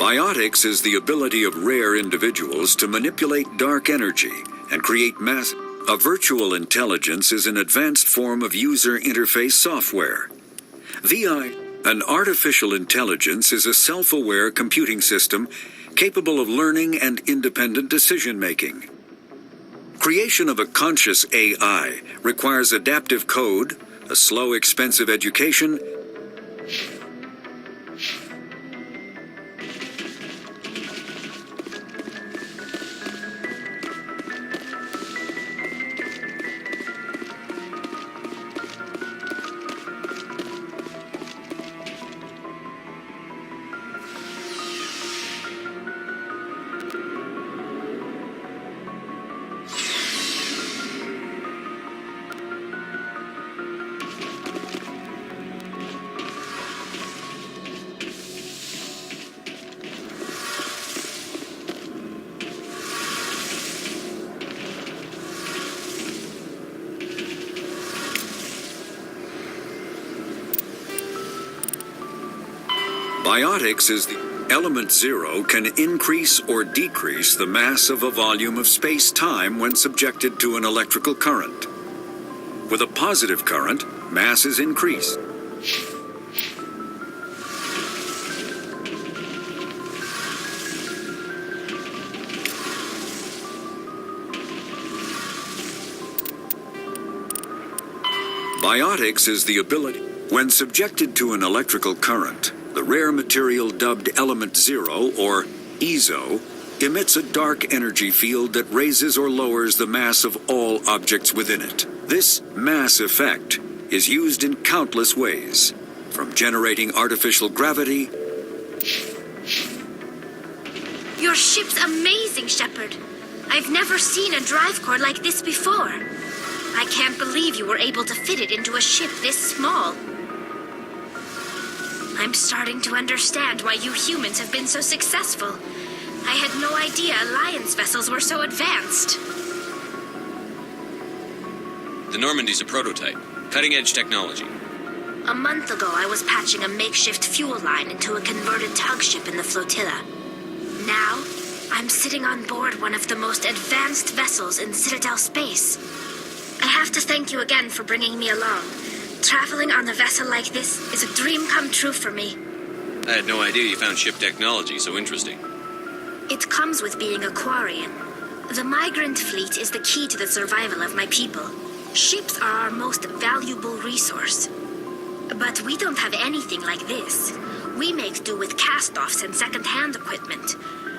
Biotics is the ability of rare individuals to manipulate dark energy and create mass. A virtual intelligence is an advanced form of user interface software. VI, an artificial intelligence, is a self-aware computing system capable of learning and independent decision-making. Creation of a conscious AI requires adaptive code, a slow, expensive education, Biotics is the element zero can increase or decrease the mass of a volume of space-time when subjected to an electrical current. With a positive current, mass is increased. Biotics is the ability, when subjected to an electrical current, the rare material dubbed Element Zero, or EZO, emits a dark energy field that raises or lowers the mass of all objects within it. This mass effect is used in countless ways, from generating artificial gravity. Your ship's amazing, Shepard. I've never seen a drive core like this before. I can't believe you were able to fit it into a ship this small. I'm starting to understand why you humans have been so successful. I had no idea Alliance vessels were so advanced. The Normandy's a prototype. Cutting-edge technology. A month ago, I was patching a makeshift fuel line into a converted tug ship in the flotilla. Now, I'm sitting on board one of the most advanced vessels in Citadel space. I have to thank you again for bringing me along. Traveling on a vessel like this is a dream come true for me. I had no idea you found ship technology so interesting. It comes with being a Quarian. The migrant fleet is the key to the survival of my people. Ships are our most valuable resource. But we don't have anything like this. We make do with cast-offs and second-hand equipment.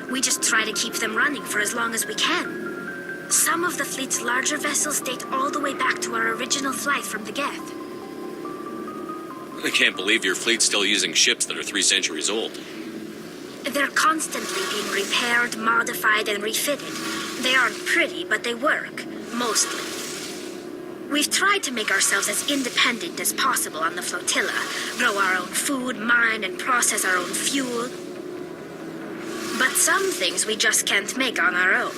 We just try to keep them running for as long as we can. Some of the fleet's larger vessels date all the way back to our original flight from the Geth. I can't believe your fleet's still using ships that are 3 centuries old. They're constantly being repaired, modified, and refitted. They aren't pretty, but they work. Mostly. We've tried to make ourselves as independent as possible on the flotilla. Grow our own food, mine, and process our own fuel. But some things we just can't make on our own.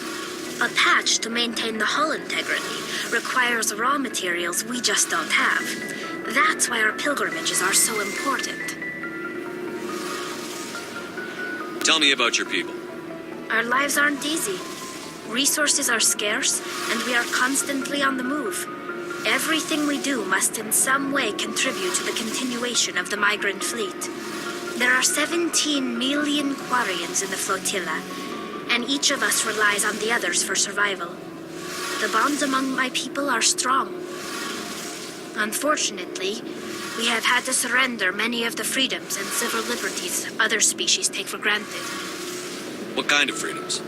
A patch to maintain the hull integrity requires raw materials we just don't have. That's why our pilgrimages are so important. Tell me about your people. Our lives aren't easy. Resources are scarce, and we are constantly on the move. Everything we do must in some way contribute to the continuation of the migrant fleet. There are 17 million Quarians in the flotilla, and each of us relies on the others for survival. The bonds among my people are strong. Unfortunately, we have had to surrender many of the freedoms and civil liberties other species take for granted. What kind of freedoms?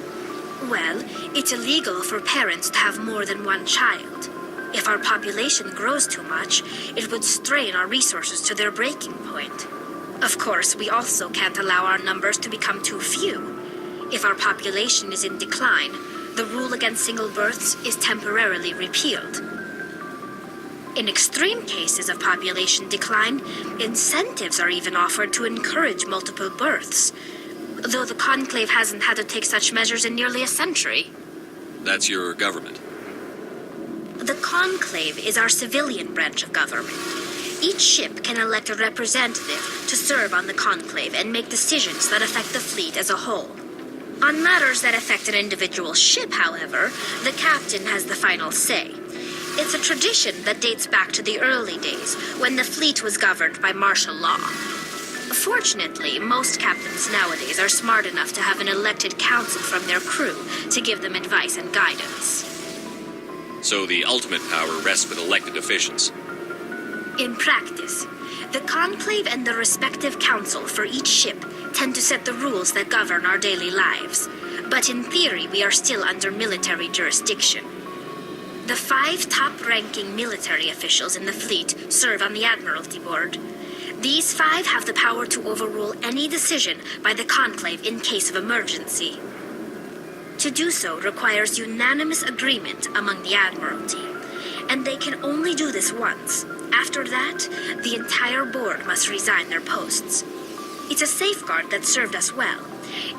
Well, it's illegal for parents to have more than one child. If our population grows too much, it would strain our resources to their breaking point. Of course, we also can't allow our numbers to become too few. If our population is in decline, the rule against single births is temporarily repealed. In extreme cases of population decline, incentives are even offered to encourage multiple births, though the Conclave hasn't had to take such measures in nearly a century. That's your government. The Conclave is our civilian branch of government. Each ship can elect a representative to serve on the Conclave and make decisions that affect the fleet as a whole. On matters that affect an individual ship, however, the captain has the final say. It's a tradition that dates back to the early days, when the fleet was governed by martial law. Fortunately, most captains nowadays are smart enough to have an elected council from their crew to give them advice and guidance. So the ultimate power rests with elected officials. In practice, the Conclave and the respective council for each ship tend to set the rules that govern our daily lives. But in theory, we are still under military jurisdiction. The 5 top-ranking military officials in the fleet serve on the Admiralty Board. These 5 have the power to overrule any decision by the Conclave in case of emergency. To do so requires unanimous agreement among the Admiralty, and they can only do this once. After that, the entire board must resign their posts. It's a safeguard that served us well.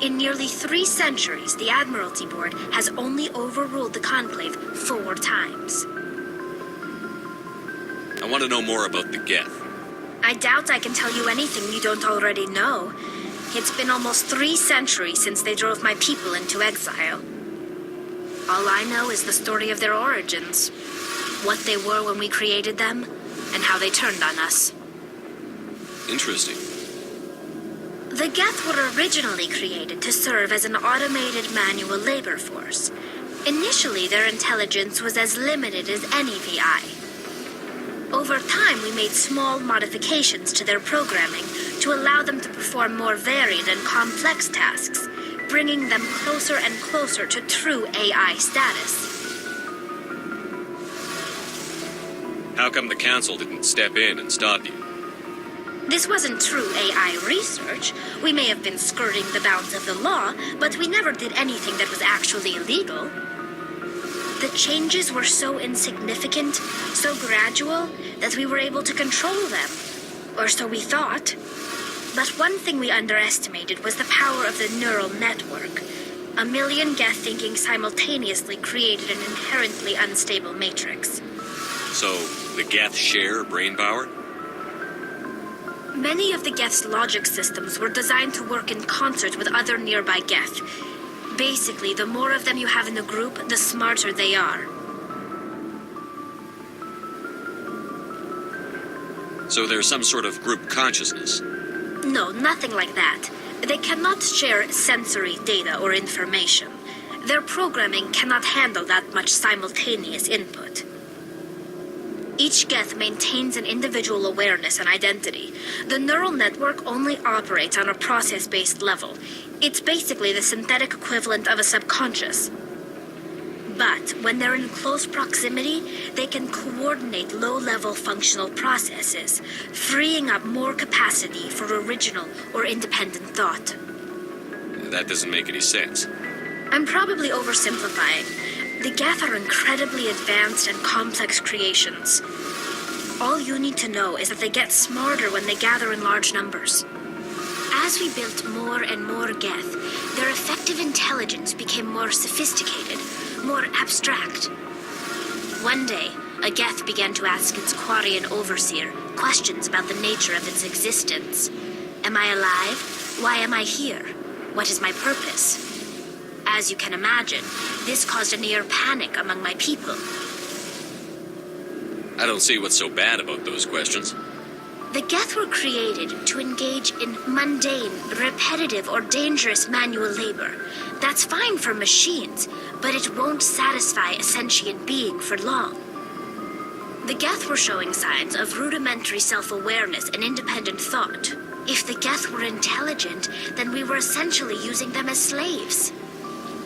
In nearly 3 centuries, the Admiralty Board has only overruled the Conclave 4 times. I want to know more about the Geth. I doubt I can tell you anything you don't already know. It's been almost 3 centuries since they drove my people into exile. All I know is the story of their origins, what they were when we created them, and how they turned on us. Interesting. The Geth were originally created to serve as an automated manual labor force. Initially, their intelligence was as limited as any VI. Over time, we made small modifications to their programming to allow them to perform more varied and complex tasks, bringing them closer and closer to true AI status. How come the council didn't step in and stop you? This wasn't true AI research. We may have been skirting the bounds of the law, but we never did anything that was actually illegal. The changes were so insignificant, so gradual, that we were able to control them. Or so we thought. But one thing we underestimated was the power of the neural network. 1 million Geth thinking simultaneously created an inherently unstable matrix. So, the Geth share brain power? Many of the Geth's logic systems were designed to work in concert with other nearby Geth. Basically, the more of them you have in the group, the smarter they are. So there's some sort of group consciousness? No, nothing like that. They cannot share sensory data or information. Their programming cannot handle that much simultaneous input. Each Geth maintains an individual awareness and identity. The neural network only operates on a process-based level. It's basically the synthetic equivalent of a subconscious. But when they're in close proximity, they can coordinate low-level functional processes, freeing up more capacity for original or independent thought. That doesn't make any sense. I'm probably oversimplifying. The Geth are incredibly advanced and complex creations. All you need to know is that they get smarter when they gather in large numbers. As we built more and more Geth, their effective intelligence became more sophisticated, more abstract. One day, a Geth began to ask its Quarian overseer questions about the nature of its existence. Am I alive? Why am I here? What is my purpose? As you can imagine, this caused a near panic among my people. I don't see what's so bad about those questions. The Geth were created to engage in mundane, repetitive, or dangerous manual labor. That's fine for machines, but it won't satisfy a sentient being for long. The Geth were showing signs of rudimentary self-awareness and independent thought. If the Geth were intelligent, then we were essentially using them as slaves.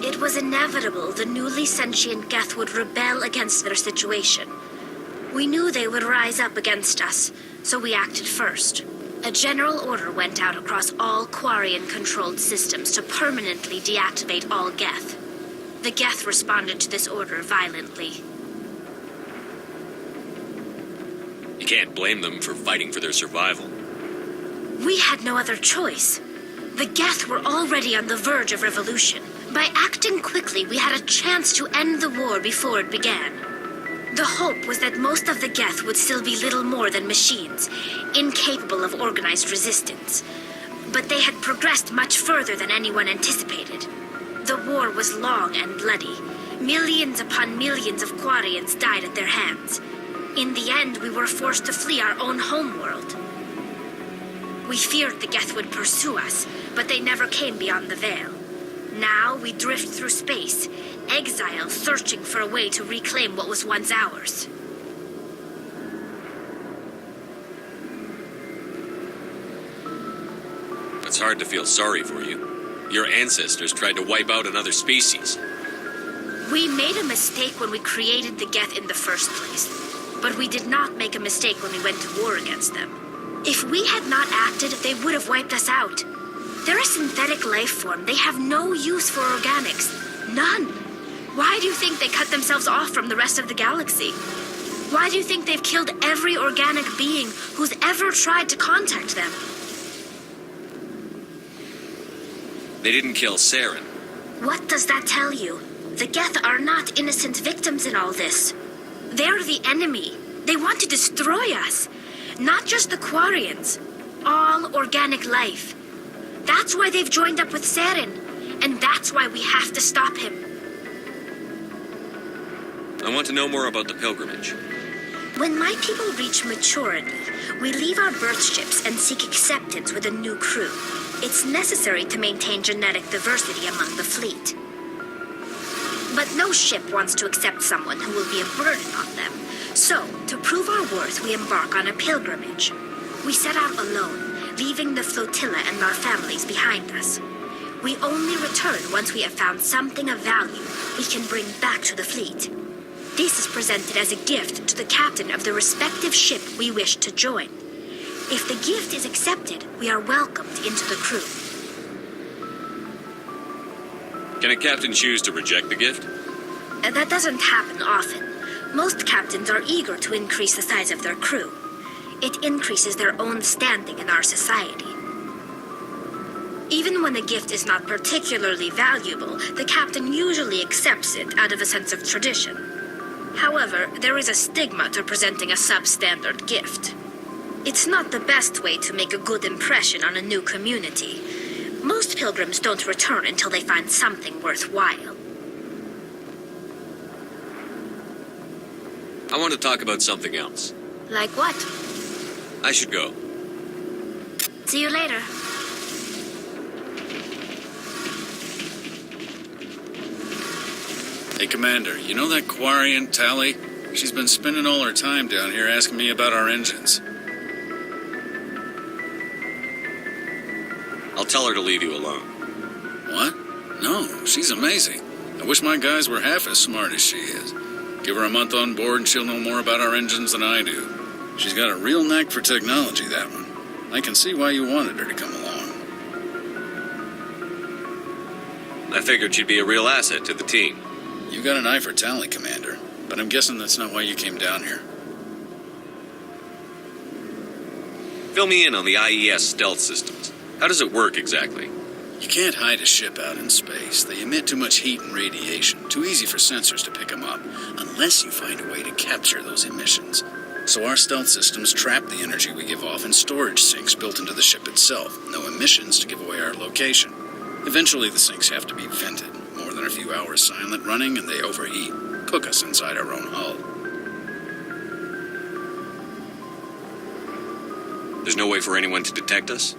It was inevitable the newly sentient Geth would rebel against their situation. We knew they would rise up against us, so we acted first. A general order went out across all Quarian-controlled systems to permanently deactivate all Geth. The Geth responded to this order violently. You can't blame them for fighting for their survival. We had no other choice. The Geth were already on the verge of revolution. By acting quickly, we had a chance to end the war before it began. The hope was that most of the Geth would still be little more than machines, incapable of organized resistance. But they had progressed much further than anyone anticipated. The war was long and bloody. Millions upon millions of Quarians died at their hands. In the end, we were forced to flee our own homeworld. We feared the Geth would pursue us, but they never came beyond the Veil. Now we drift through space, exile searching for a way to reclaim what was once ours. It's hard to feel sorry for you. Your ancestors tried to wipe out another species. We made a mistake when we created the Geth in the first place, but we did not make a mistake when we went to war against them. If we had not acted, they would have wiped us out. They're a synthetic life form. They have no use for organics. None. Why do you think they cut themselves off from the rest of the galaxy? Why do you think they've killed every organic being who's ever tried to contact them? They didn't kill Saren. What does that tell you? The Geth are not innocent victims in all this. They're the enemy. They want to destroy us. Not just the Quarians. All organic life. That's why they've joined up with Saren. And that's why we have to stop him. I want to know more about the pilgrimage. When my people reach maturity, we leave our birth ships and seek acceptance with a new crew. It's necessary to maintain genetic diversity among the fleet. But no ship wants to accept someone who will be a burden on them. So, to prove our worth, we embark on a pilgrimage. We set out alone, leaving the flotilla and our families behind us. We only return once we have found something of value we can bring back to the fleet. This is presented as a gift to the captain of the respective ship we wish to join. If the gift is accepted, we are welcomed into the crew. Can a captain choose to reject the gift? That doesn't happen often. Most captains are eager to increase the size of their crew. It increases their own standing in our society. Even when a gift is not particularly valuable, the captain usually accepts it out of a sense of tradition. However, there is a stigma to presenting a substandard gift. It's not the best way to make a good impression on a new community. Most pilgrims don't return until they find something worthwhile. I want to talk about something else. Like what? I should go. See you later. Hey, Commander, you know that Quarian, Tali? She's been spending all her time down here asking me about our engines. I'll tell her to leave you alone. What? No, she's amazing. I wish my guys were half as smart as she is. Give her a month on board and she'll know more about our engines than I do. She's got a real knack for technology, that one. I can see why you wanted her to come along. I figured she'd be a real asset to the team. You got an eye for Tali, Commander, but I'm guessing that's not why you came down here. Fill me in on the IES stealth systems. How does it work exactly? You can't hide a ship out in space. They emit too much heat and radiation. Too easy for sensors to pick them up, unless you find a way to capture those emissions. So our stealth systems trap the energy we give off in storage sinks built into the ship itself. No emissions to give away our location. Eventually the sinks have to be vented. More than a few hours silent running and they overheat. Cook us inside our own hull. There's no way for anyone to detect us?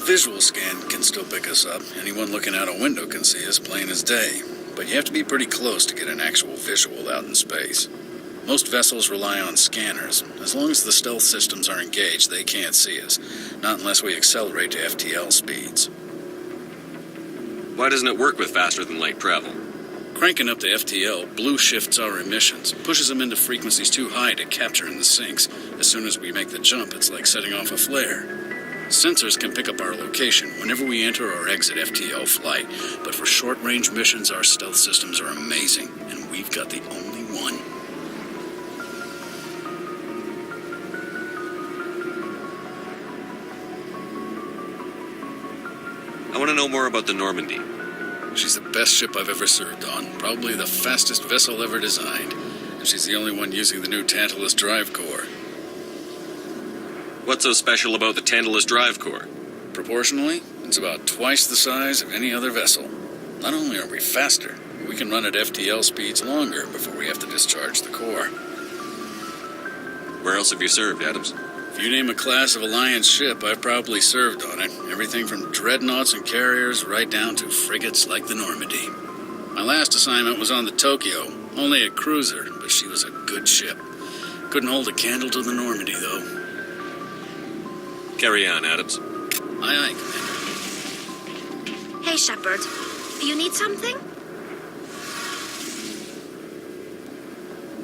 A visual scan can still pick us up. Anyone looking out a window can see us plain as day. But you have to be pretty close to get an actual visual out in space. Most vessels rely on scanners. As long as the stealth systems are engaged, they can't see us. Not unless we accelerate to FTL speeds. Why doesn't it work with faster than light travel? Cranking up to FTL blue shifts our emissions, pushes them into frequencies too high to capture in the sinks. As soon as we make the jump, it's like setting off a flare. Sensors can pick up our location whenever we enter or exit FTL flight, but for short-range missions, our stealth systems are amazing, and we've got the only one. I want to know more about the Normandy. She's the best ship I've ever served on, probably the fastest vessel ever designed. and she's the only one using the new Tantalus drive core. What's so special about the Tantalus drive core? Proportionally, it's about twice the size of any other vessel. Not only are we faster, we can run at FTL speeds longer before we have to discharge the core. Where else have you served, Adams? If you name a class of Alliance ship, I've probably served on it. Everything from dreadnoughts and carriers right down to frigates like the Normandy. My last assignment was on the Tokyo, only a cruiser, but she was a good ship. Couldn't hold a candle to the Normandy, though. Carry on, Adams. Aye, Commander. Hey, Shepard. You need something?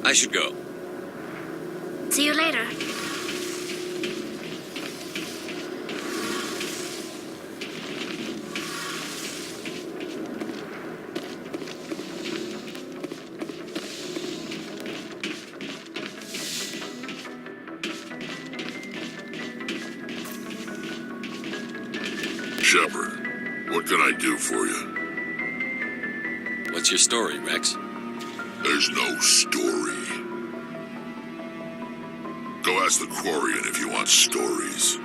I should go. See you later. Shepard, what can I do for you? What's your story, Rex? There's no story. Go ask the Quarian if you want stories.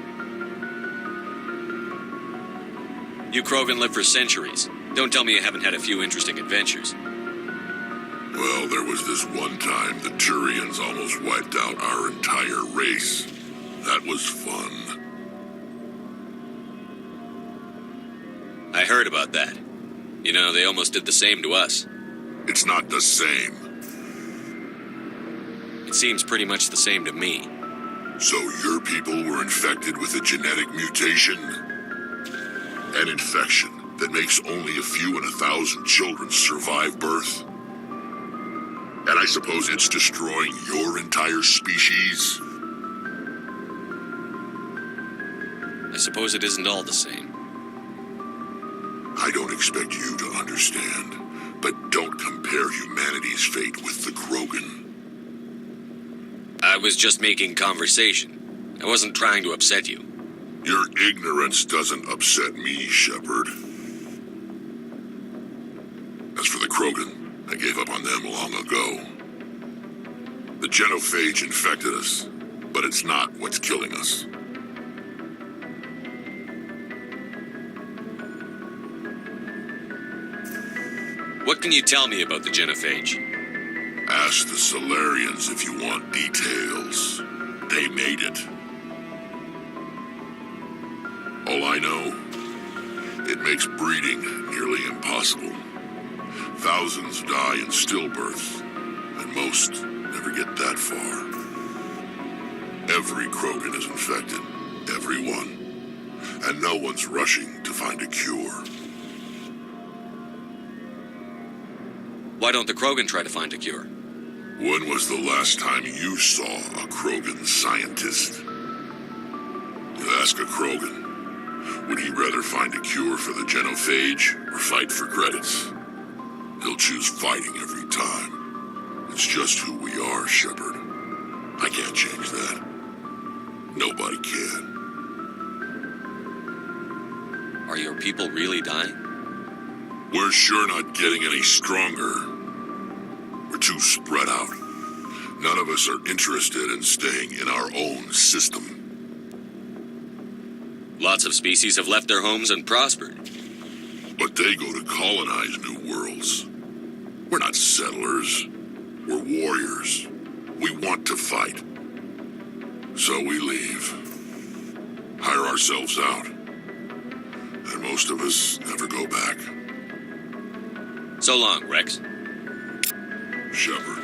You Krogan live for centuries. Don't tell me you haven't had a few interesting adventures. Well, there was this one time the Turians almost wiped out our entire race. That was fun. I heard about that. You know, they almost did the same to us. It's not the same. It seems pretty much the same to me. So your people were infected with a genetic mutation? An infection that makes only a few in 1,000 children survive birth? And I suppose it's destroying your entire species? I suppose it isn't all the same. I don't expect you to understand, but don't compare humanity's fate with the Krogan. I was just making conversation. I wasn't trying to upset you. Your ignorance doesn't upset me, Shepard. As for the Krogan, I gave up on them long ago. The genophage infected us, but it's not what's killing us. What can you tell me about the genophage? Ask the Solarians if you want details. They made it. All I know, it makes breeding nearly impossible. Thousands die in stillbirth, and most never get that far. Every Krogan is infected, everyone. And no one's rushing to find a cure. Why don't the Krogan try to find a cure? When was the last time you saw a Krogan scientist? You ask a Krogan, would he rather find a cure for the genophage or fight for credits? He'll choose fighting every time. It's just who we are, Shepard. I can't change that. Nobody can. Are your people really dying? We're sure not getting any stronger. We're too spread out. None of us are interested in staying in our own system. Lots of species have left their homes and prospered. But they go to colonize new worlds. We're not settlers. We're warriors. We want to fight. So we leave. Hire ourselves out. And most of us never go back. So long, Rex. Shepard.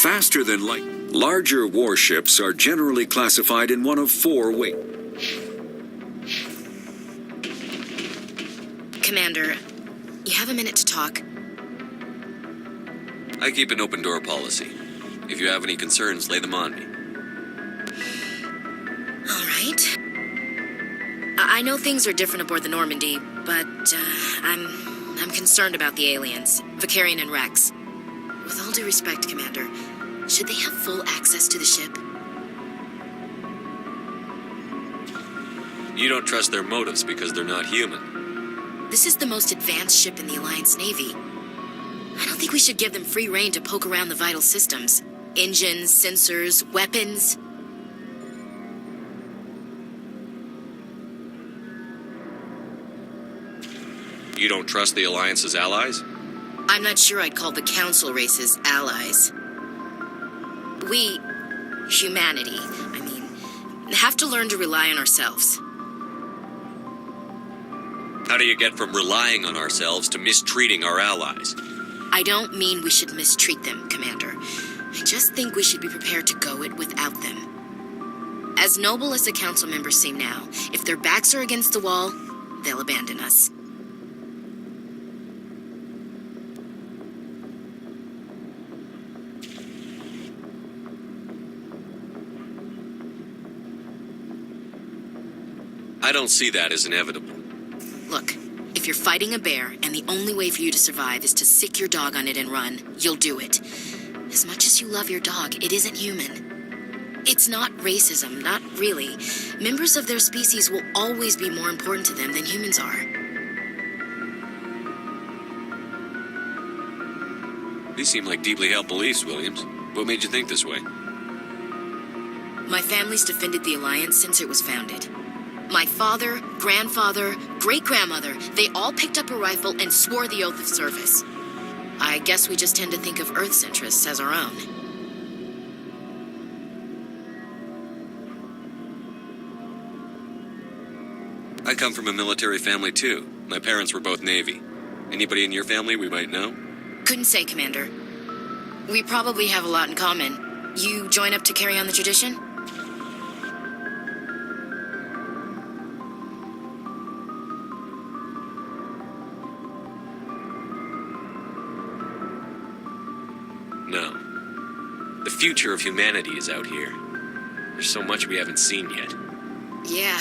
faster than light. Larger warships are generally classified in one of four ways. Commander, you have a minute to talk? I keep an open door policy. If you have any concerns, lay them on me. All right. I know things are different aboard the Normandy, but I'm concerned about the aliens, Vicarian and Rex. With all due respect, Commander, should they have full access to the ship? You don't trust their motives because they're not human. This is the most advanced ship in the Alliance Navy. I don't think we should give them free rein to poke around the vital systems. Engines, sensors, weapons. You don't trust the Alliance's allies? I'm not sure I'd call the Council races allies. We, humanity, have to learn to rely on ourselves. How do you get from relying on ourselves to mistreating our allies? I don't mean we should mistreat them, Commander. I just think we should be prepared to go it without them. As noble as the Council members seem now, if their backs are against the wall, they'll abandon us. I don't see that as inevitable. Look, if you're fighting a bear and the only way for you to survive is to sick your dog on it and run, you'll do it. As much as you love your dog, it isn't human. It's not racism, not really. Members of their species will always be more important to them than humans are. These seem like deeply held beliefs, Williams. What made you think this way? My family's defended the Alliance since it was founded. My father, grandfather, great-grandmother, they all picked up a rifle and swore the oath of service. I guess we just tend to think of Earth's interests as our own. I come from a military family, too. My parents were both Navy. Anybody in your family we might know? Couldn't say, Commander. We probably have a lot in common. You join up to carry on the tradition? No. The future of humanity is out here. There's so much we haven't seen yet. Yeah.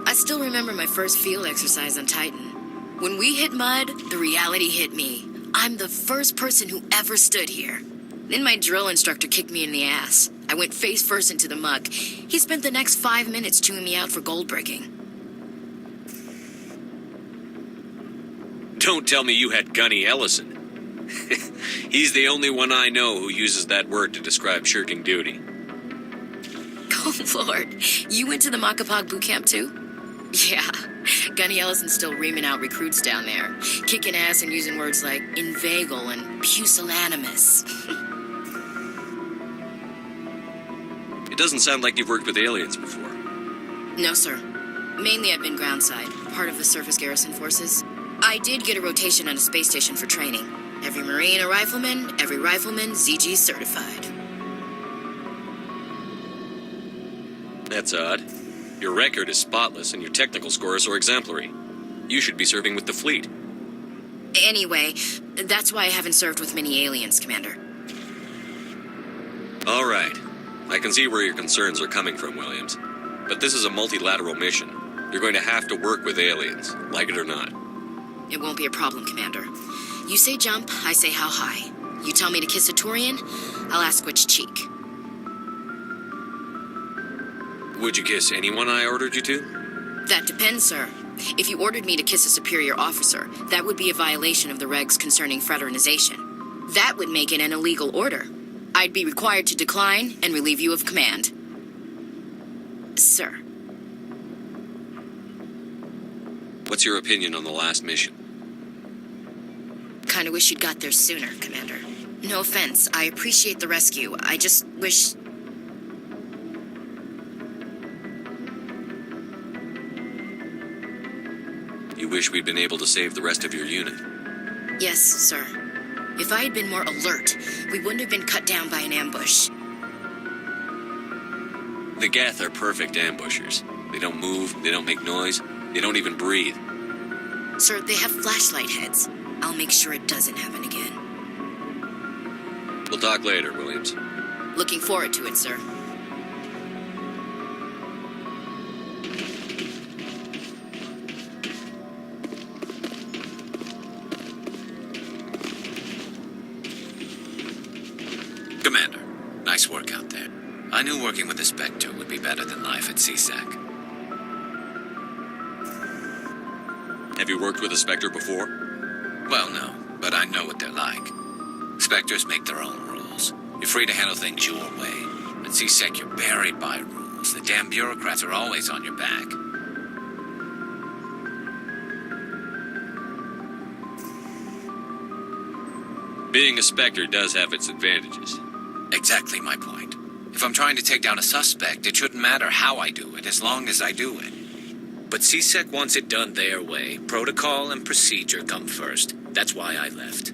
I still remember my first field exercise on Titan. When we hit mud, the reality hit me. I'm the first person who ever stood here. Then my drill instructor kicked me in the ass. I went face first into the muck. He spent the next 5 minutes chewing me out for gold breaking. Don't tell me you had Gunny Ellison. He's the only one I know who uses that word to describe shirking duty. Oh, Lord. You went to the Makapog boot camp, too? Yeah. Gunny Ellison's still reaming out recruits down there, kicking ass and using words like inveigle and pusillanimous. It doesn't sound like you've worked with aliens before. No, sir. Mainly I've been groundside, part of the surface garrison forces. I did get a rotation on a space station for training. Every Marine a rifleman, every rifleman ZG certified. That's odd. Your record is spotless and your technical scores are exemplary. You should be serving with the fleet. Anyway, that's why I haven't served with many aliens, Commander. All right. I can see where your concerns are coming from, Williams. But this is a multilateral mission. You're going to have to work with aliens, like it or not. It won't be a problem, Commander. You say jump, I say how high. You tell me to kiss a Turian, I'll ask which cheek. Would you kiss anyone I ordered you to? That depends, sir. If you ordered me to kiss a superior officer, that would be a violation of the regs concerning fraternization. That would make it an illegal order. I'd be required to decline and relieve you of command. Sir. What's your opinion on the last mission? Kinda wish you'd got there sooner, Commander. No offense, I appreciate the rescue. I just wish... You wish we'd been able to save the rest of your unit? Yes, sir. If I had been more alert, we wouldn't have been cut down by an ambush. The Geth are perfect ambushers. They don't move, they don't make noise, they don't even breathe. Sir, they have flashlight heads. I'll make sure it doesn't happen again. We'll talk later, Williams. Looking forward to it, sir. Commander, nice work out there. I knew working with the Spectre would be better than life at CSEC. Have you worked with a Spectre before? Well, no, but I know what they're like. Spectres make their own rules. You're free to handle things your way. At CSEC, you're buried by rules. The damn bureaucrats are always on your back. Being a Spectre does have its advantages. Exactly my point. If I'm trying to take down a suspect, it shouldn't matter how I do it, as long as I do it. But CSEC wants it done their way. Protocol and procedure come first. That's why I left.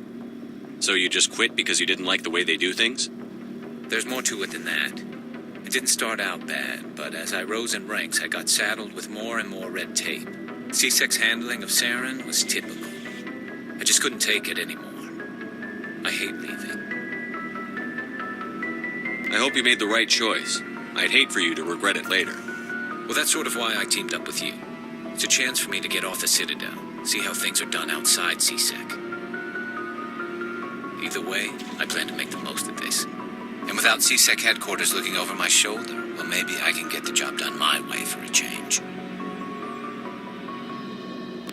So you just quit because you didn't like the way they do things? There's more to it than that. It didn't start out bad, but as I rose in ranks, I got saddled with more and more red tape. CSEC's handling of Saren was typical. I just couldn't take it anymore. I hate leaving. I hope you made the right choice. I'd hate for you to regret it later. Well, that's sort of why I teamed up with you. It's a chance for me to get off the Citadel, see how things are done outside CSEC. Either way, I plan to make the most of this. And without CSEC headquarters looking over my shoulder, well, maybe I can get the job done my way for a change.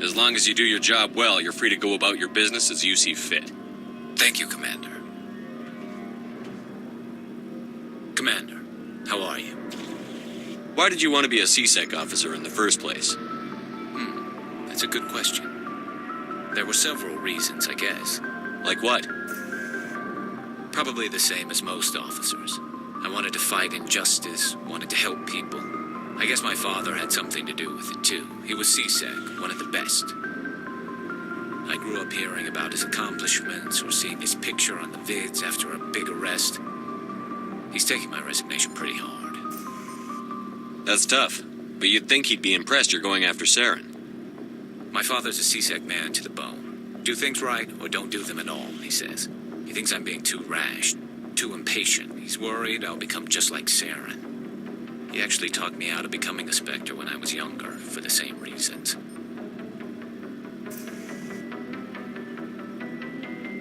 As long as you do your job well, you're free to go about your business as you see fit. Thank you, Commander. Commander, how are you? Why did you want to be a CSEC officer in the first place? That's a good question. There were several reasons, I guess. Like what? Probably the same as most officers. I wanted to fight injustice, wanted to help people. I guess my father had something to do with it, too. He was CSEC, one of the best. I grew up hearing about his accomplishments or seeing his picture on the vids after a big arrest. He's taking my resignation pretty hard. That's tough, but you'd think he'd be impressed you're going after Saren. My father's a CSEC man to the bone. Do things right or don't do them at all, he says. He thinks I'm being too rash, too impatient. He's worried I'll become just like Saren. He actually talked me out of becoming a Spectre when I was younger, for the same reasons.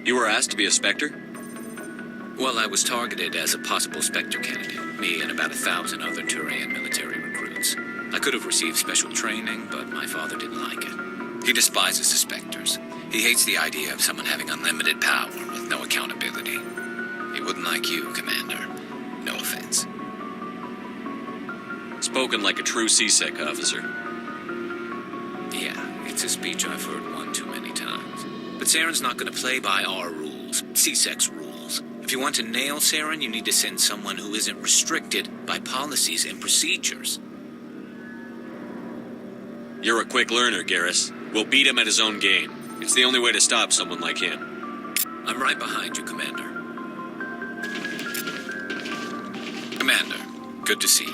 You were asked to be a Spectre? Well, I was targeted as a possible Spectre candidate, me and about 1,000 other Turian military recruits. I could have received special training, but my father didn't like it. He despises the Spectres. He hates the idea of someone having unlimited power with no accountability. He wouldn't like you, Commander. No offense. Spoken like a true CSEC officer. Yeah, it's a speech I've heard one too many times. But Saren's not going to play by our rules, CSEC's rules. If you want to nail Saren, you need to send someone who isn't restricted by policies and procedures. You're a quick learner, Garrus. We'll beat him at his own game. It's the only way to stop someone like him. I'm right behind you, Commander. Commander, good to see you.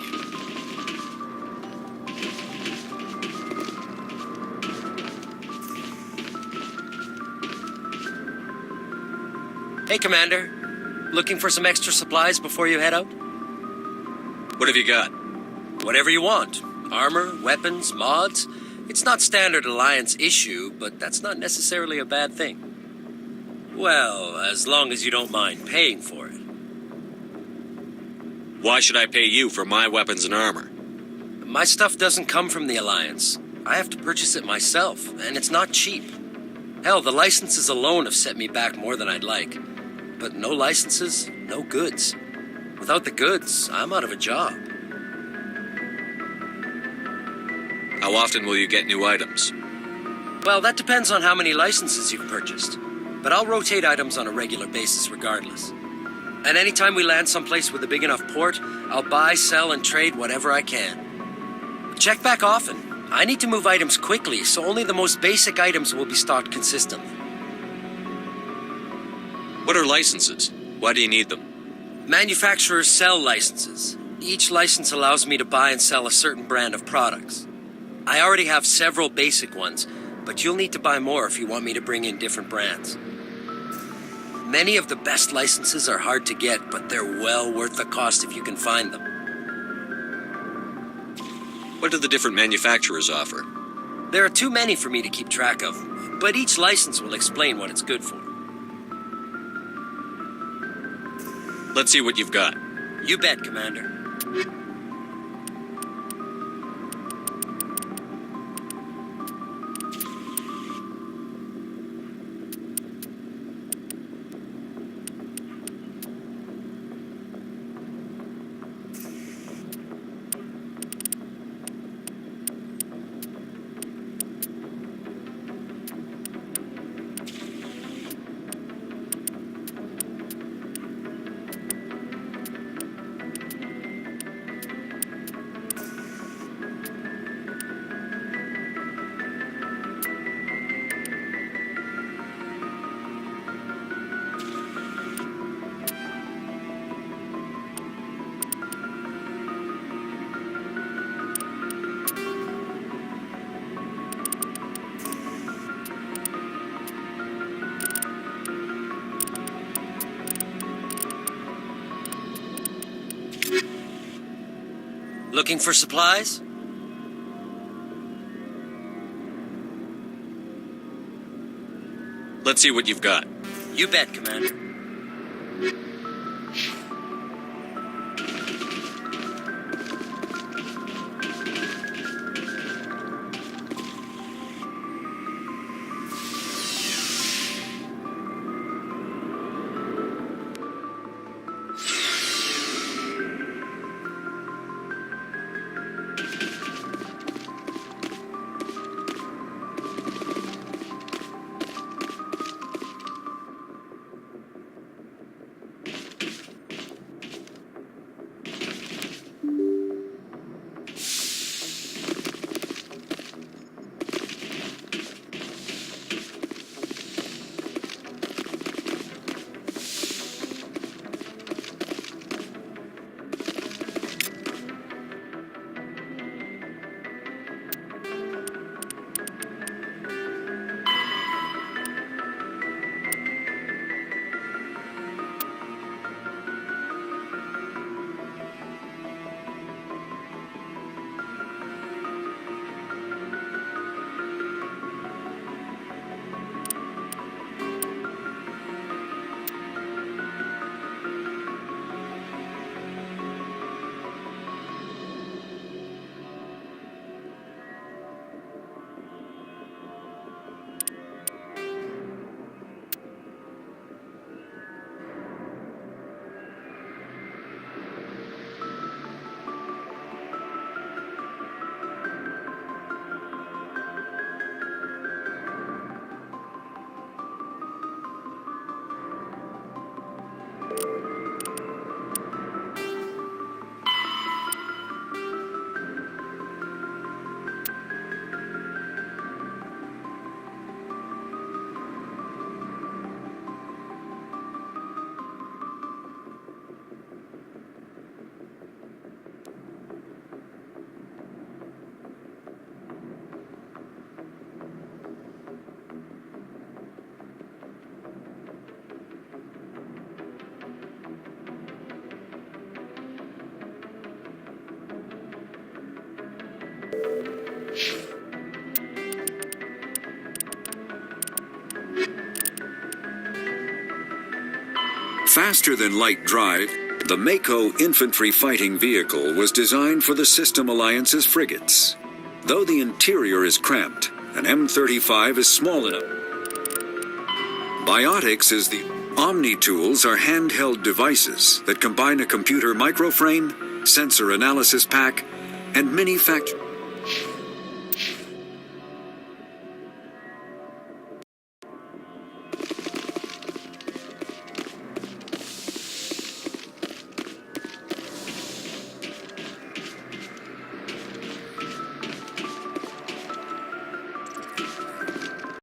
Hey, Commander. Looking for some extra supplies before you head out? What have you got? Whatever you want. Armor, weapons, mods. It's not standard Alliance issue, but that's not necessarily a bad thing. Well, as long as you don't mind paying for it. Why should I pay you for my weapons and armor? My stuff doesn't come from the Alliance. I have to purchase it myself, and it's not cheap. Hell, the licenses alone have set me back more than I'd like. But no licenses, no goods. Without the goods, I'm out of a job. How often will you get new items? Well, that depends on how many licenses you've purchased. But I'll rotate items on a regular basis regardless. And anytime we land someplace with a big enough port, I'll buy, sell, and trade whatever I can. Check back often. I need to move items quickly, so only the most basic items will be stocked consistently. What are licenses? Why do you need them? Manufacturers sell licenses. Each license allows me to buy and sell a certain brand of products. I already have several basic ones, but you'll need to buy more if you want me to bring in different brands. Many of the best licenses are hard to get, but they're well worth the cost if you can find them. What do the different manufacturers offer? There are too many for me to keep track of, but each license will explain what it's good for. Let's see what you've got. You bet, Commander. Looking for supplies? Let's see what you've got. You bet, Commander. Faster than light drive, the Mako infantry fighting vehicle was designed for the System Alliance's frigates. Though the interior is cramped, an M35 is small enough. Biotics is the Omni tools are handheld devices that combine a computer microframe, sensor analysis pack, and mini factory.